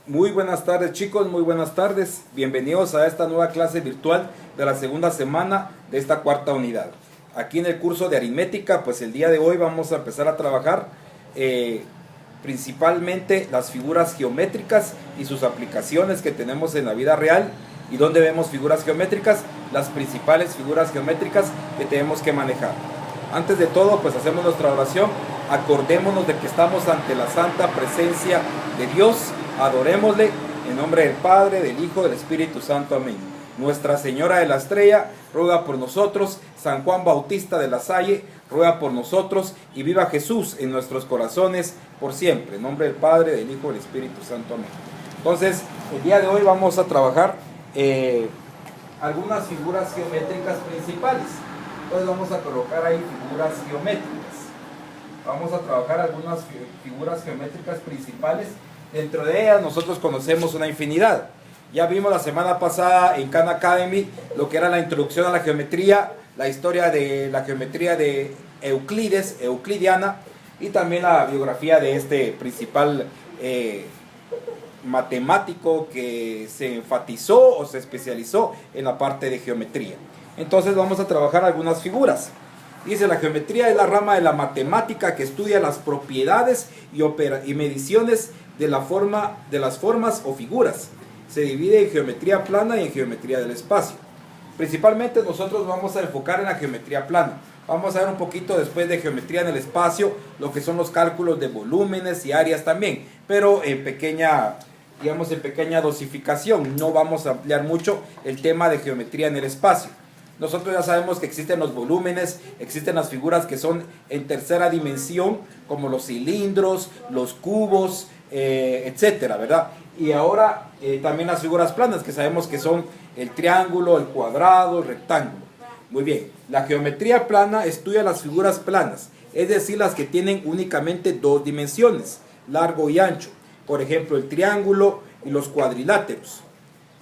Muy buenas tardes, chicos, muy buenas tardes. Bienvenidos a esta nueva clase virtual de la segunda semana de esta cuarta unidad. Aquí en el curso de aritmética, pues el día de hoy vamos a empezar a trabajar principalmente las figuras geométricas y sus aplicaciones que tenemos en la vida real. Y donde vemos figuras geométricas, las principales figuras geométricas que tenemos que manejar. Antes de todo, pues hacemos nuestra oración. Acordémonos de que estamos ante la santa presencia de Dios. Adorémosle en nombre del Padre, del Hijo, del Espíritu Santo. Amén. Nuestra Señora de la Estrella ruega por nosotros. San Juan Bautista de la Salle ruega por nosotros. Y viva Jesús en nuestros corazones por siempre. En nombre del Padre, del Hijo, del Espíritu Santo. Amén. Entonces, el día de hoy vamos a trabajar algunas figuras geométricas principales. Entonces vamos a colocar ahí figuras geométricas. Vamos a trabajar algunas figuras geométricas principales. Dentro de ellas nosotros conocemos una infinidad. Ya vimos la semana pasada en Khan Academy lo que era la introducción a la geometría, la historia de la geometría de Euclides, euclidiana, y también la biografía de este principal matemático que se enfatizó o se especializó en la parte de geometría. Entonces vamos a trabajar algunas figuras. Dice: la geometría es la rama de la matemática que estudia las propiedades y mediciones de las formas o figuras. Se divide en geometría plana y en geometría del espacio. Principalmente nosotros vamos a enfocar en la geometría plana. Vamos a ver un poquito después de geometría en el espacio, lo que son los cálculos de volúmenes y áreas también, pero en pequeña dosificación. No vamos a ampliar mucho el tema de geometría en el espacio. Nosotros ya sabemos que existen los volúmenes, existen las figuras que son en tercera dimensión, como los cilindros, los cubos, etcétera, ¿verdad? Y ahora también las figuras planas, que sabemos que son el triángulo, el cuadrado, el rectángulo. Muy bien, la geometría plana estudia las figuras planas, es decir, las que tienen únicamente dos dimensiones, largo y ancho. Por ejemplo, el triángulo y los cuadriláteros.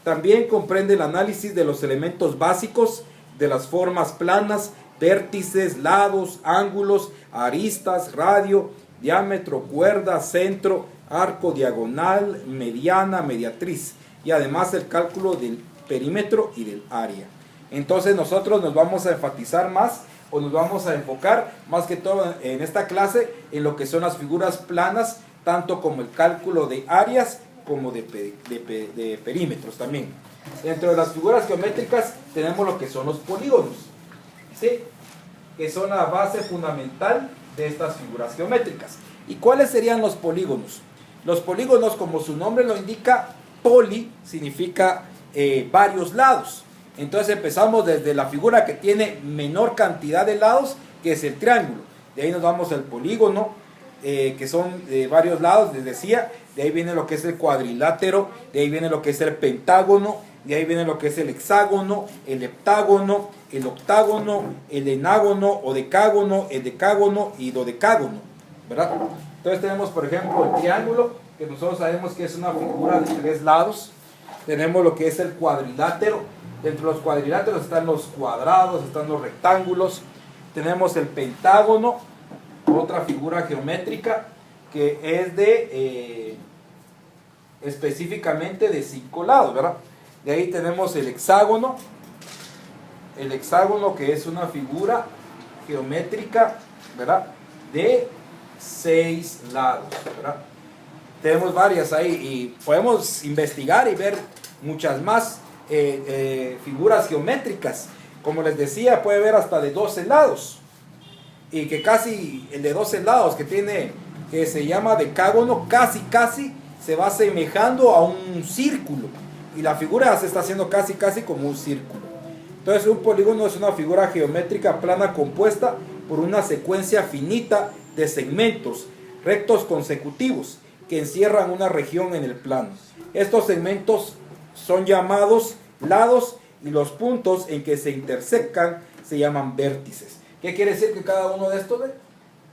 También comprende el análisis de los elementos básicos de las formas planas, vértices, lados, ángulos, aristas, radio, diámetro, cuerda, centro, arco, diagonal, mediana, mediatriz, y además el cálculo del perímetro y del área. Entonces nosotros nos vamos a enfatizar más, o nos vamos a enfocar más que todo en esta clase en lo que son las figuras planas, tanto como el cálculo de áreas como de perímetros también. Dentro de las figuras geométricas tenemos lo que son los polígonos, ¿sí? Que son la base fundamental de estas figuras geométricas. ¿Y cuáles serían los polígonos? Los polígonos, como su nombre lo indica, poli significa varios lados. Entonces empezamos desde la figura que tiene menor cantidad de lados, que es el triángulo. De ahí nos vamos al polígono, que son de varios lados, les decía. De ahí viene lo que es el cuadrilátero, de ahí viene lo que es el pentágono, de ahí viene lo que es el hexágono, el heptágono, el octágono, el enágono o decágono, el decágono y dodecágono, ¿verdad? Entonces tenemos, por ejemplo, el triángulo, que nosotros sabemos que es una figura de tres lados. Tenemos lo que es el cuadrilátero. Dentro de los cuadriláteros están los cuadrados, están los rectángulos. Tenemos el pentágono, otra figura geométrica que es de específicamente de 5 lados, ¿verdad? De ahí tenemos el hexágono que es una figura geométrica, ¿verdad? De 6 lados, ¿verdad? Tenemos varias ahí y podemos investigar y ver muchas más figuras geométricas. Como les decía, puede ver hasta de 12 lados, y que casi el de 12 lados que se llama decágono, casi se va asemejando a un círculo, y la figura se está haciendo casi como un círculo. Entonces un polígono es una figura geométrica plana compuesta por una secuencia finita de segmentos rectos consecutivos que encierran una región en el plano. Estos segmentos son llamados lados, y los puntos en que se intersecan se llaman vértices. ¿Qué quiere decir? Que cada uno de estos,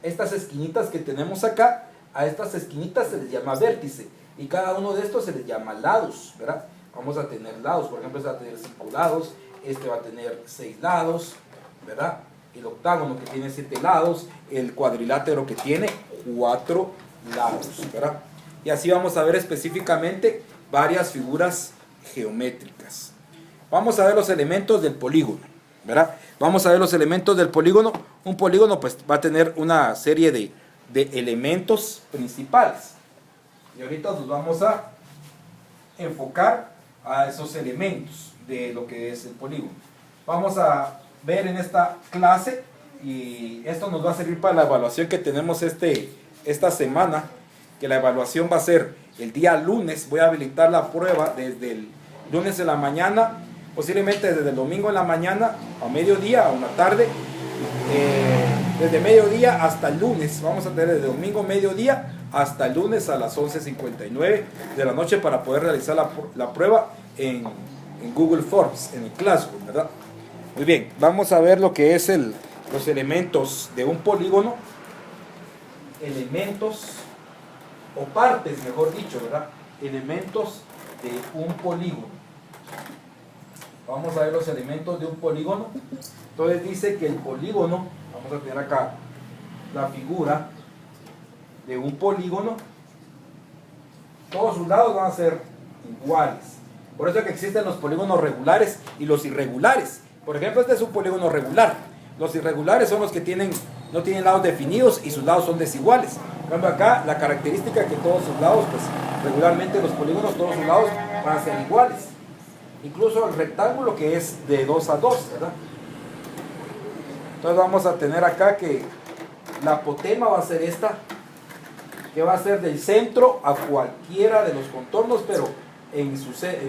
estas esquinitas que tenemos acá, a estas esquinitas se les llama vértice, y cada uno de estos se les llama lados, ¿verdad? Vamos a tener lados, por ejemplo, este va a tener 5 lados, este va a tener 6 lados, ¿verdad? El octágono que tiene 7 lados, el cuadrilátero que tiene 4 lados, ¿verdad? y así vamos a ver específicamente varias figuras geométricas. Vamos a ver los elementos del polígono, ¿verdad? Vamos a ver los elementos del polígono. Un polígono pues va a tener una serie de elementos principales. Y ahorita nos vamos a enfocar a esos elementos de lo que es el polígono. Vamos a ver en esta clase, y esto nos va a servir para la evaluación que tenemos esta semana, que la evaluación va a ser el día lunes. Voy a habilitar la prueba desde el lunes en la mañana, posiblemente desde el domingo en la mañana a mediodía, a una tarde, desde mediodía hasta el lunes. Vamos a tener desde domingo mediodía hasta el lunes a las 11:59 de la noche para poder realizar la prueba en Google Forms, en el Classroom, ¿verdad? Muy bien, vamos a ver lo que es los elementos de un polígono. Elementos, o partes, mejor dicho, ¿verdad? Elementos de un polígono. Vamos a ver los elementos de un polígono. Entonces dice que el polígono, vamos a tener acá la figura de un polígono. Todos sus lados van a ser iguales. Por eso es que existen los polígonos regulares y los irregulares. Por ejemplo, este es un polígono regular. Los irregulares son los que no tienen lados definidos y sus lados son desiguales. Por ejemplo, acá la característica es que todos sus lados, pues regularmente los polígonos, todos sus lados van a ser iguales. Incluso el rectángulo, que es de 2 a 2, ¿verdad? Entonces vamos a tener acá que la apotema va a ser esta, que va a ser del centro a cualquiera de los contornos, pero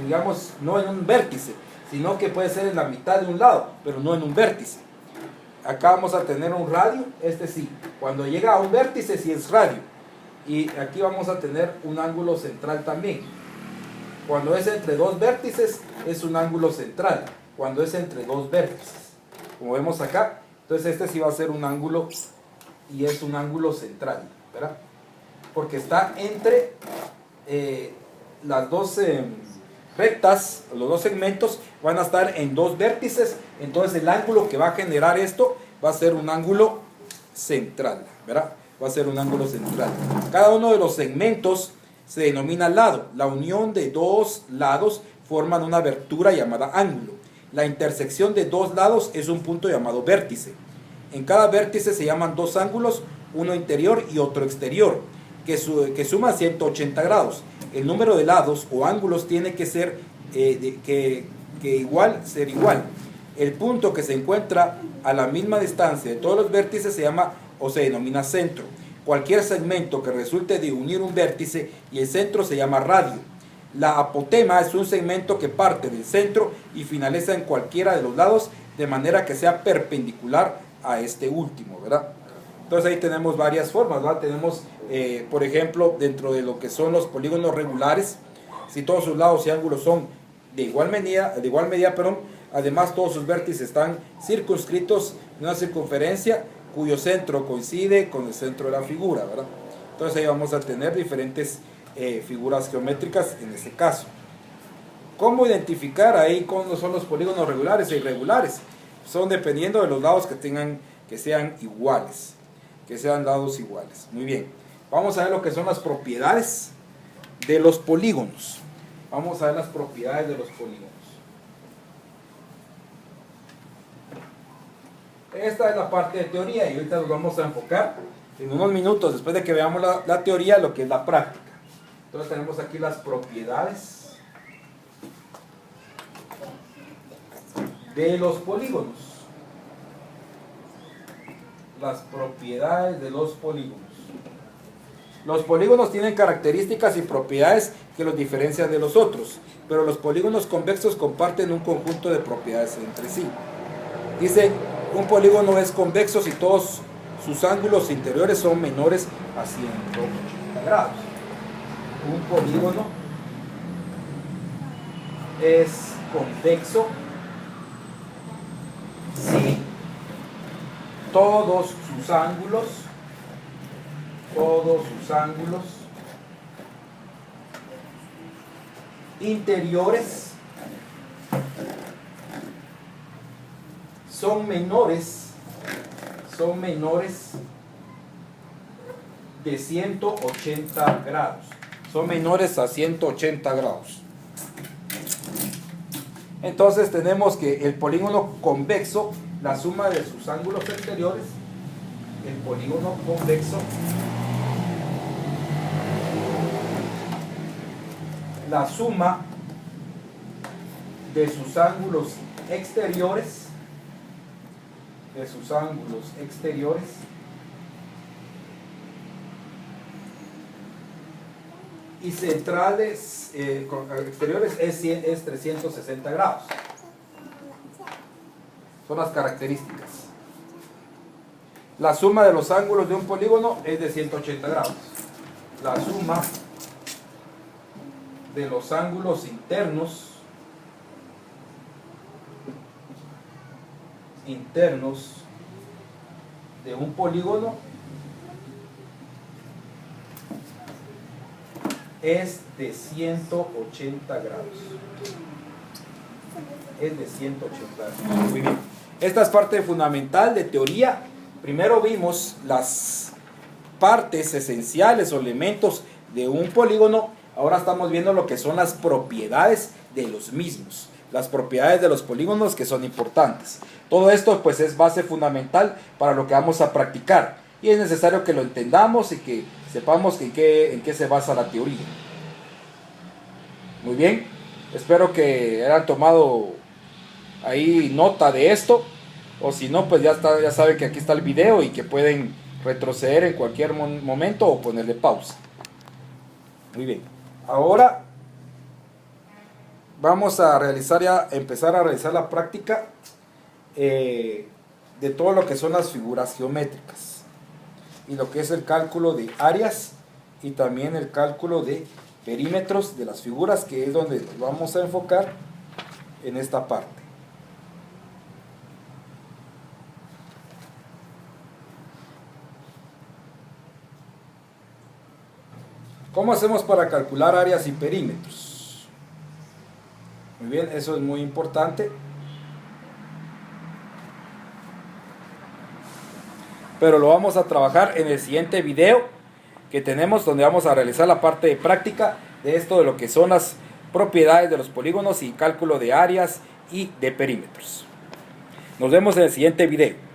digamos, no en un vértice, sino que puede ser en la mitad de un lado, pero no en un vértice. Acá vamos a tener un radio, sí, cuando llega a un vértice sí es radio. Y aquí vamos a tener un ángulo central también. Cuando es entre dos vértices es un ángulo central, cuando es entre dos vértices, como vemos acá. Entonces sí va a ser un ángulo, y es un ángulo central, ¿verdad? Porque está entre las dos rectas, los dos segmentos van a estar en dos vértices. Entonces el ángulo que va a generar esto va a ser un ángulo central, ¿verdad? Va a ser un ángulo central. Cada uno de los segmentos se denomina lado. La unión de dos lados forman una abertura llamada ángulo. La intersección de dos lados es un punto llamado vértice. En cada vértice se llaman dos ángulos, uno interior y otro exterior, que suman 180 grados. El número de lados o ángulos tiene que ser igual. El punto que se encuentra a la misma distancia de todos los vértices se llama o se denomina centro. Cualquier segmento que resulte de unir un vértice y el centro se llama radio. La apotema es un segmento que parte del centro y finaliza en cualquiera de los lados de manera que sea perpendicular a este último, ¿verdad? Entonces ahí tenemos varias formas, ¿verdad? Tenemos, por ejemplo, dentro de lo que son los polígonos regulares, si todos sus lados y ángulos son de igual medida, además todos sus vértices están circunscritos en una circunferencia cuyo centro coincide con el centro de la figura, ¿verdad? Entonces ahí vamos a tener diferentes figuras geométricas en este caso. ¿Cómo identificar ahí cómo son los polígonos regulares e irregulares? Son dependiendo de los lados que sean iguales, que sean lados iguales. Muy bien, vamos a ver lo que son las propiedades de los polígonos. Vamos a ver las propiedades de los polígonos. Esta es la parte de teoría y ahorita nos vamos a enfocar en unos minutos, después de que veamos la teoría, lo que es la práctica. Entonces tenemos aquí las propiedades de los polígonos. Las propiedades de los polígonos. Los polígonos tienen características y propiedades que los diferencian de los otros, pero los polígonos convexos comparten un conjunto de propiedades entre sí. Dice, un polígono es convexo si todos sus ángulos interiores son menores a 180 grados. Un polígono es convexo si todos sus ángulos interiores son menores de 180 grados. son menores a 180 grados. Entonces tenemos que el polígono convexo, la suma de sus ángulos exteriores, el polígono convexo, la suma de sus ángulos exteriores, y centrales exteriores es 360 grados. Son las características. La suma de los ángulos de un polígono es de 180 grados. La suma de los ángulos internos de un polígono es de 180 grados. Es de 180 grados. Muy bien. Esta es parte fundamental de teoría. Primero vimos las partes esenciales o elementos de un polígono. Ahora estamos viendo lo que son las propiedades de los mismos. Las propiedades de los polígonos, que son importantes. Todo esto pues es base fundamental para lo que vamos a practicar. Y es necesario que lo entendamos y que sepamos en qué se basa la teoría. Muy bien. Espero que hayan tomado ahí nota de esto. O si no, pues ya saben que aquí está el video y que pueden retroceder en cualquier momento o ponerle pausa. Muy bien. Ahora vamos a empezar a realizar la práctica de todo lo que son las figuras geométricas y lo que es el cálculo de áreas y también el cálculo de perímetros de las figuras, que es donde nos vamos a enfocar en esta parte. ¿Cómo hacemos para calcular áreas y perímetros? Muy bien, eso es muy importante. Pero lo vamos a trabajar en el siguiente video que tenemos, donde vamos a realizar la parte de práctica de esto, de lo que son las propiedades de los polígonos y cálculo de áreas y de perímetros. Nos vemos en el siguiente video.